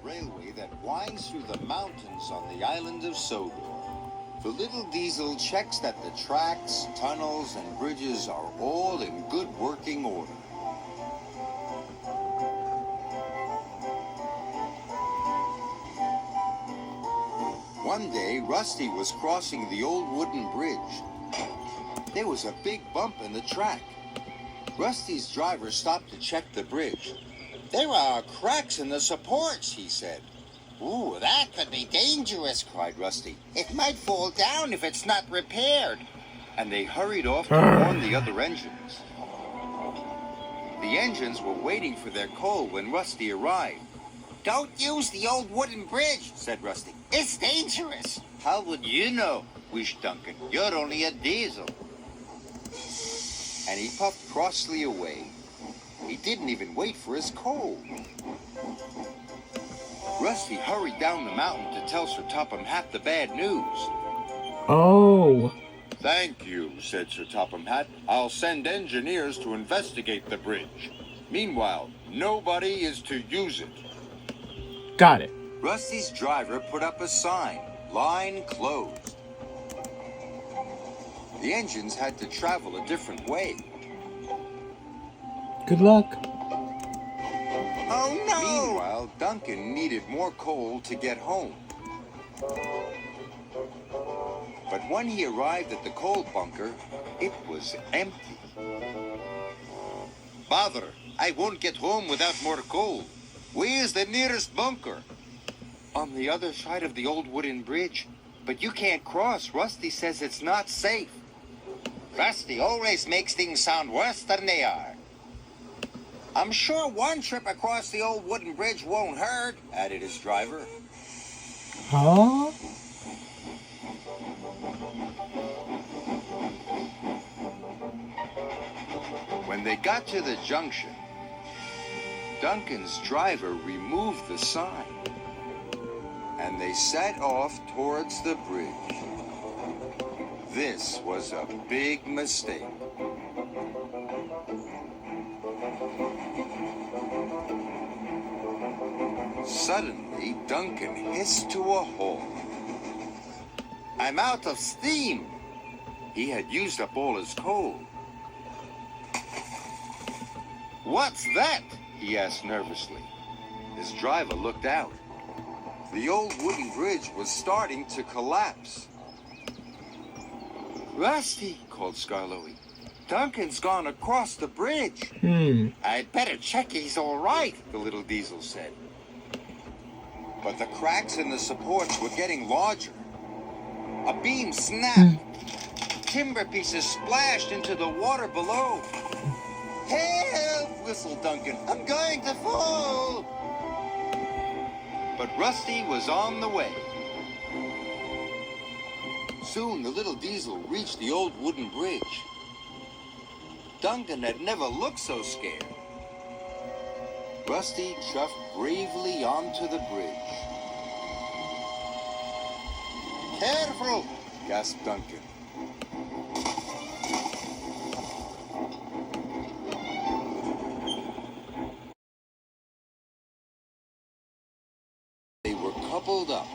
railway that winds through the mountains on the island of Sodor. The little diesel checks that the tracks, tunnels, and bridges are all in good working order. One day, Rusty was crossing the old wooden bridge. There was a big bump in the track. Rusty's driver stopped to check the bridge. "There are cracks in the supports," he said. "Ooh, that could be dangerous," cried Rusty. "It might fall down if it's not repaired." And they hurried off to warn the other engines. The engines were waiting for their coal when Rusty arrived. "Don't use the old wooden bridge," said Rusty. "It's dangerous." "How would you know?" wished Duncan. "You're only a diesel." And he puffed crossly away. He didn't even wait for his coal. Rusty hurried down the mountain to tell Sir Topham Hatt the bad news. Oh. "Thank you," said Sir Topham Hatt. "I'll send engineers to investigate the bridge. Meanwhile, nobody is to use it." Got it. Rusty's driver put up a sign, "Line closed." The engines had to travel a different way. Good luck. Oh no! Meanwhile, Duncan needed more coal to get home. But when he arrived at the coal bunker, it was empty. "Bother, I won't get home without more coal. Where's the nearest bunker?" "On the other side of the old wooden bridge. But you can't cross. Rusty says it's not safe." Trusty always makes things sound worse than they are. "I'm sure one trip across the old wooden bridge won't hurt," added his driver. Huh? When they got to the junction, Duncan's driver removed the sign, and they set off towards the bridge. This was a big mistake. Suddenly, Duncan hissed to a halt. "I'm out of steam." He had used up all his coal. "What's that?" he asked nervously. His driver looked out. The old wooden bridge was starting to collapse. "Rusty," called Skarloey. "Duncan's gone across the bridge." "I'd better check he's all right," the little diesel said. But the cracks in the supports were getting larger. A beam snapped. Timber pieces splashed into the water below. "Help!" whistled Duncan. "I'm going to fall!" But Rusty was on the way. Soon the little diesel reached the old wooden bridge. Duncan had never looked so scared. Rusty chuffed bravely onto the bridge. "Careful!" gasped Duncan. They were coupled up.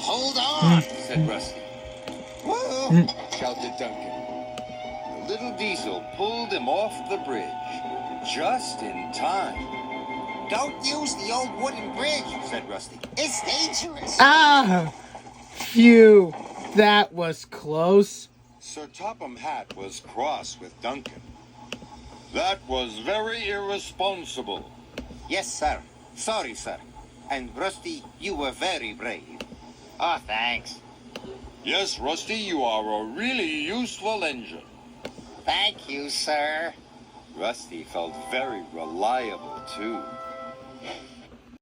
"Hold on!" said Rusty. "Whoa!" shouted Duncan. The little diesel pulled him off the bridge, just in time. "Don't use the old wooden bridge," said Rusty. "It's dangerous." Ah! Phew. That was close. Sir Topham Hatt was cross with Duncan. "That was very irresponsible." "Yes, sir. Sorry, sir. And Rusty, you were very brave." "Oh, thanks." "Yes, Rusty, you are a really useful engine." "Thank you, sir." Rusty felt very reliable, too.